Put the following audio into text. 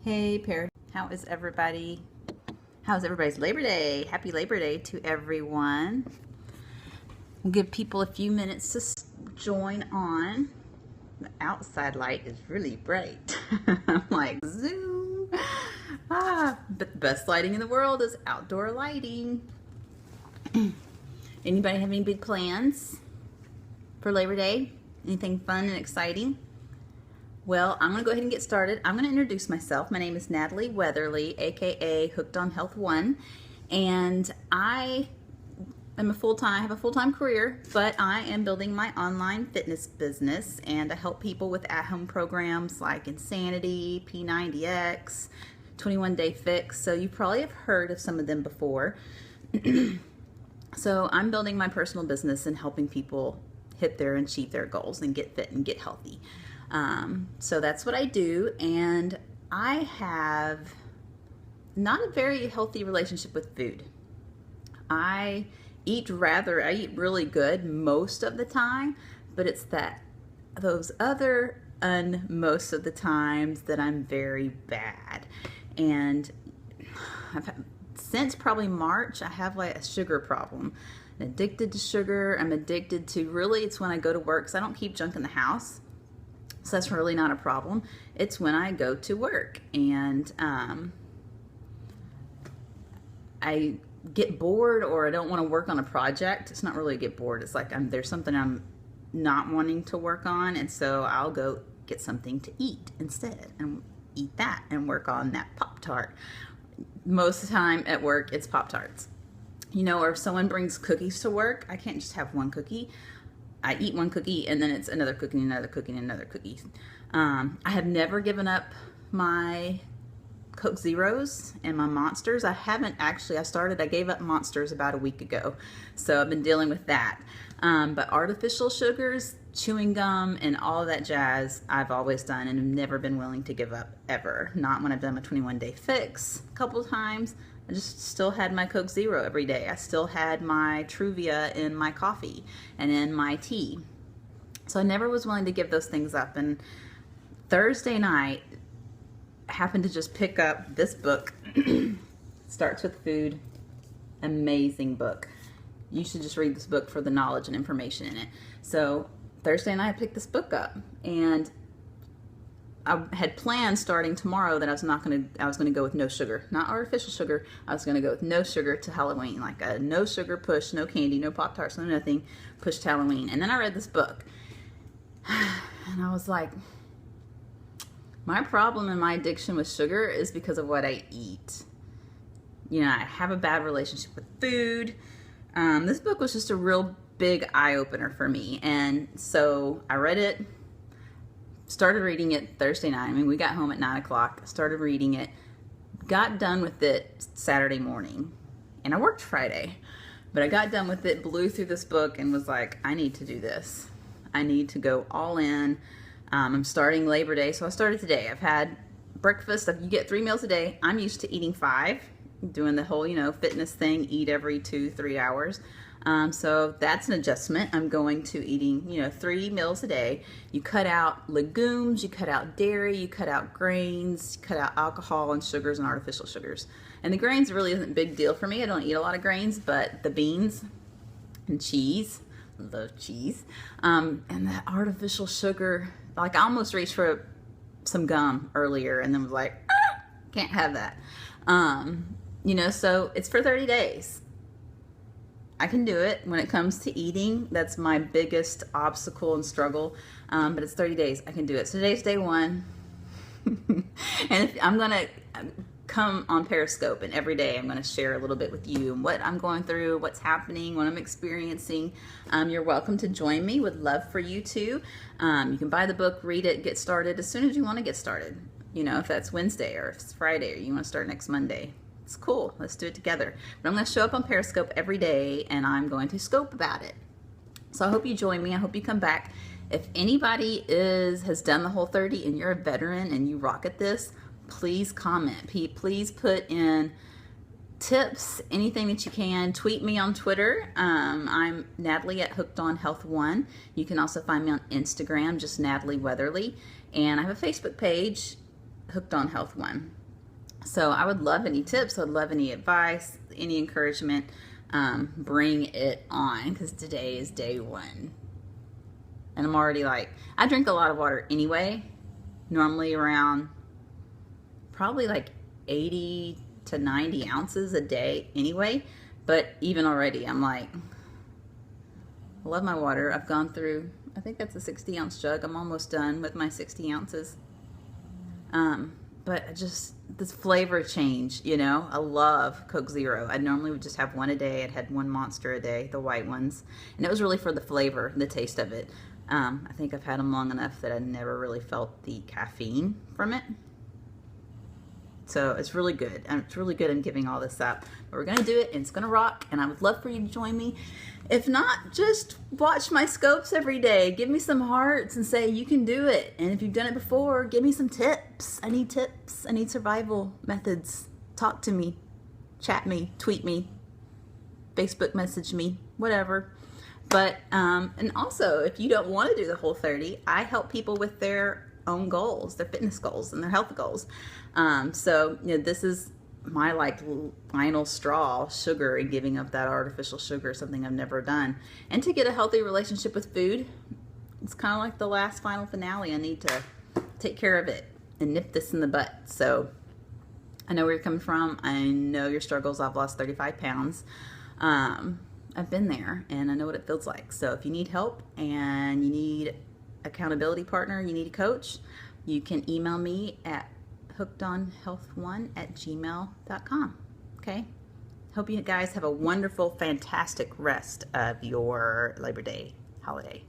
Hey, Pear. How is everybody? How's everybody's Labor Day? Happy Labor Day to everyone. We'll give people a few minutes to join on. The outside light is really bright. I'm like, zoom. But the best lighting in the world is outdoor lighting. Anybody have any big plans for Labor Day? Anything fun and exciting? Well, I'm going to go ahead and get started. I'm going to introduce myself. My name is Natalie Weatherly, aka Hooked on Health One, and I have a full-time career, but I am building my online fitness business, and I help people with at-home programs like Insanity, P90X, 21 Day Fix. So you probably have heard of some of them before. So I'm building my personal business and helping people hit and achieve their goals and get fit and get healthy. So that's what I do, and I have not a very healthy relationship with food. I eat really good most of the time, but it's those other most of the times that I'm very bad. And since probably March, I have like a sugar problem. I'm addicted to sugar. I'm addicted to, really, it's when I go to work, because I don't keep junk in the house. So that's really not a problem. It's when I go to work and I get bored, or I don't want to work on a project. It's not really get bored. It's like there's something I'm not wanting to work on, and so I'll go get something to eat instead and eat that and work on that Pop-Tart. Most of the time at work, it's Pop-Tarts. You know, or if someone brings cookies to work, I can't just have one cookie. I eat one cookie and then it's another cookie and another cookie and another cookie. I have never given up my Coke Zeros and my Monsters. I gave up Monsters about a week ago. So I've been dealing with that. But artificial sugars, chewing gum, and all of that jazz, I've always done and have never been willing to give up, ever. Not when I've done my 21 Day Fix a couple of times. I just still had my Coke Zero every day. I still had my Truvia in my coffee and in my tea. So I never was willing to give those things up. And Thursday night, I happened to just pick up this book. Starts with Food. Amazing book. You should just read this book for the knowledge and information in it. So Thursday night, I picked this book up, and I had planned starting tomorrow that I was going to go with no sugar, not artificial sugar. I was going to go with no sugar to Halloween, like a no sugar push, no candy, no Pop-Tarts, no nothing, push to Halloween. And then I read this book, and I was like, my problem and my addiction with sugar is because of what I eat. You know, I have a bad relationship with food. This book was just a real big eye-opener for me. And so I read it. Started reading it Thursday night. I mean, we got home at 9 o'clock, started reading it, got done with it Saturday morning, and I worked Friday, but I got done with it, blew through this book, and was like, I need to do this. I need to go all in. I'm starting Labor Day, so I started today. I've had breakfast. You get 3 meals a day. I'm used to eating 5, doing the whole, fitness thing, eat every 2-3 hours. So that's an adjustment. I'm going to eating, 3 meals a day. You cut out legumes, you cut out dairy, you cut out grains, you cut out alcohol and sugars and artificial sugars. And the grains really isn't a big deal for me. I don't eat a lot of grains, but the beans and cheese, love cheese, and that artificial sugar, like I almost reached for some gum earlier and then was like, can't have that. So it's for 30 days. I can do it. When it comes to eating, that's my biggest obstacle and struggle, but it's 30 days. I can do it. So today's day 1, and I'm going to come on Periscope, and every day I'm going to share a little bit with you and what I'm going through, what's happening, what I'm experiencing. You're welcome to join me. Would love for you to. You can buy the book, read it, get started as soon as you want to get started. If that's Wednesday or if it's Friday or you want to start next Monday. It's cool. Let's do it together. But I'm going to show up on Periscope every day, and I'm going to scope about it. So I hope you join me. I hope you come back. If anybody has done the whole 30 and you're a veteran and you rock at this, please comment. Please put in tips, anything that you can. Tweet me on Twitter. I'm Natalie at Hooked on Health One. You can also find me on Instagram, just Natalie Weatherly. And I have a Facebook page. Hooked on Health One. So I would love any tips. I'd love any advice, any encouragement. Bring it on, because today is day one. And I'm already like, I drink a lot of water anyway, normally around probably like 80 to 90 ounces a day anyway. But even already, I'm like, I love my water. I've gone through, I think that's a 60-ounce jug. I'm almost done with my 60 ounces. But just this flavor change, you know, I love Coke Zero. I normally would just have one a day. I'd had one Monster a day, the white ones. And it was really for the flavor, the taste of it. I think I've had them long enough that I never really felt the caffeine from it. So it's really good. It's really good in giving all this up. But we're going to do it, and it's going to rock, and I would love for you to join me. If not, just watch my scopes every day. Give me some hearts and say you can do it. And if you've done it before, give me some tips. I need tips. I need survival methods. Talk to me. Chat me. Tweet me. Facebook message me. Whatever. But, and also, if you don't want to do the Whole30, I help people with their own goals, their fitness goals and their health goals. So, you know, this is my like final straw, sugar, and giving up that artificial sugar, something I've never done. And to get a healthy relationship with food, it's kind of like the last final finale. I need to take care of it and nip this in the butt. So I know where you're coming from. I know your struggles. I've lost 35 pounds. I've been there, and I know what it feels like. So if you need help and you need accountability partner, you need a coach, you can email me at hookedonhealth1@gmail.com. Okay? Hope you guys have a wonderful, fantastic rest of your Labor Day holiday.